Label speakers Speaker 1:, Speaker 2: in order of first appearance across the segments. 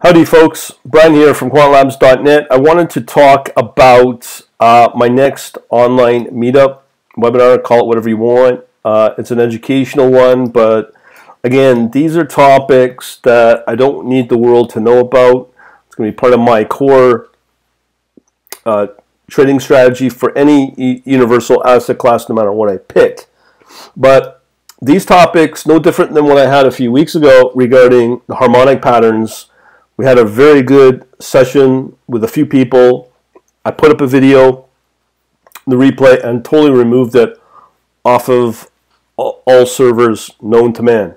Speaker 1: Howdy folks, Brian here from quantlabs.net. I wanted to talk about my next online meetup, webinar, call it whatever you want. It's an educational one, but again, these are topics that I don't need the world to know about. It's going to be part of my core trading strategy for any universal asset class, no matter what I pick. But these topics, no different than what I had a few weeks ago regarding the harmonic patterns. We had a very good session with a few people. I put up a video, the replay, and totally removed it off of all servers known to man.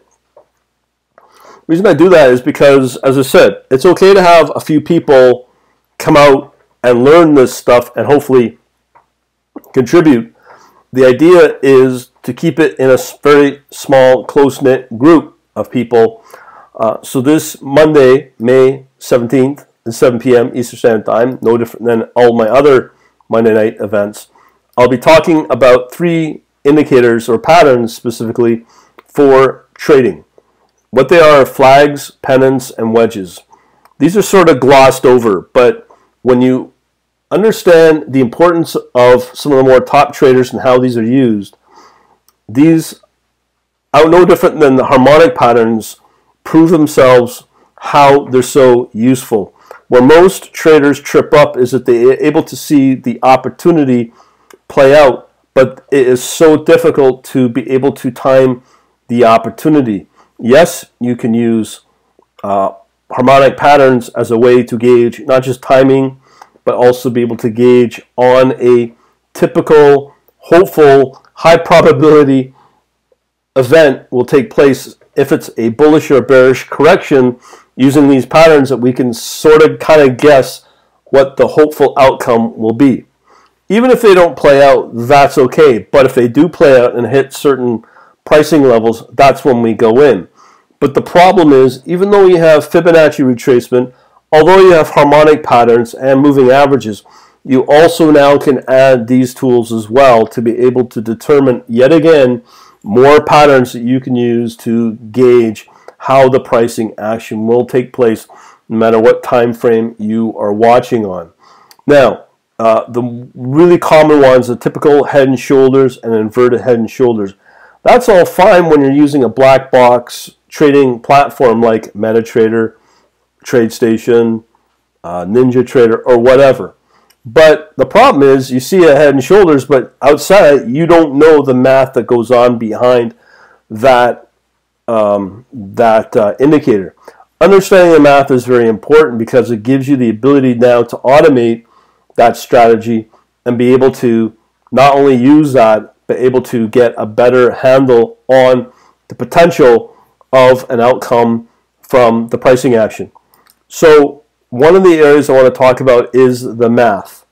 Speaker 1: The reason I do that is because, as I said, it's okay to have a few people come out and learn this stuff and hopefully contribute. The idea is to keep it in a very small, close-knit group of people. So this Monday, May 17th at 7 p.m. Eastern Standard Time, no different than all my other Monday night events, I'll be talking about 3 indicators or patterns specifically for trading. What they are flags, pennants, and wedges. These are sort of glossed over, but when you understand the importance of some of the more top traders and how these are used, these are no different than the harmonic patterns prove themselves how they're so useful. Where most traders trip up is that they're able to see the opportunity play out, but it is so difficult to be able to time the opportunity. Yes, you can use harmonic patterns as a way to gauge not just timing, but also be able to gauge on a typical, hopeful, high probability event will take place if it's a bullish or bearish correction, using these patterns that we can sort of kind of guess what the hopeful outcome will be. Even if they don't play out, that's okay. But if they do play out and hit certain pricing levels, that's when we go in. But the problem is, even though you have Fibonacci retracement, although you have harmonic patterns and moving averages, you also now can add these tools as well to be able to determine, yet again, more patterns that you can use to gauge how the pricing action will take place no matter what time frame you are watching on. Now, the really common ones, the typical head and shoulders and inverted head and shoulders. That's all fine when you're using a black box trading platform like MetaTrader, TradeStation, NinjaTrader, or whatever. But the problem is you see a head and shoulders, but outside you don't know the math that goes on behind that, indicator. Understanding the math is very important because it gives you the ability now to automate that strategy and be able to not only use that, but able to get a better handle on the potential of an outcome from the pricing action. So one of the areas I want to talk about is the math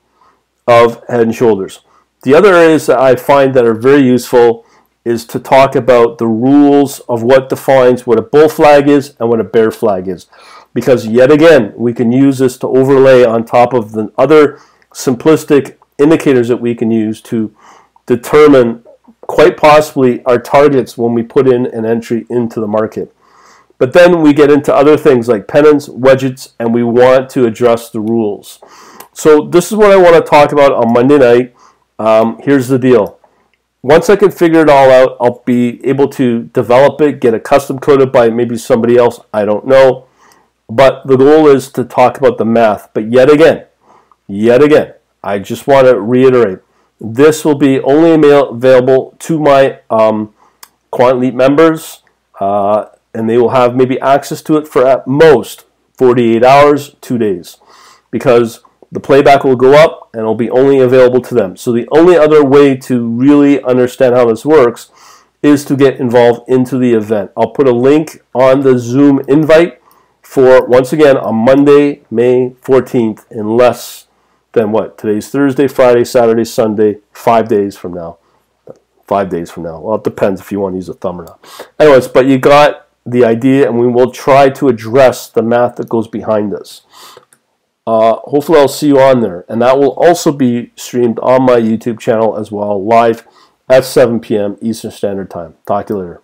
Speaker 1: of head and shoulders. The other areas that I find that are very useful is to talk about the rules of what defines what a bull flag is and what a bear flag is. Because yet again, we can use this to overlay on top of the other simplistic indicators that we can use to determine quite possibly our targets when we put in an entry into the market. But then we get into other things like pennants, wedges, and we want to adjust the rules. So this is what I want to talk about on Monday night. Here's the deal. Once I can figure it all out, I'll be able to develop it, get it custom coded by maybe somebody else, I don't know. But the goal is to talk about the math. But yet again, I just want to reiterate, this will be only available to my Quant Elite members, and they will have maybe access to it for at most 48 hours, 2 days, because the playback will go up and it'll be only available to them. So the only other way to really understand how this works is to get involved into the event. I'll put a link on the Zoom invite for, once again, on Monday, May 14th, in less than what? Today's Thursday, Friday, Saturday, Sunday, 5 days from now. 5 days from now. Well, it depends if you want to use a thumb or not. Anyways, but you got the idea, and we will try to address the math that goes behind this. Hopefully I'll see you on there, and that will also be streamed on my YouTube channel as well, live at 7 p.m. Eastern Standard Time. Talk to you later.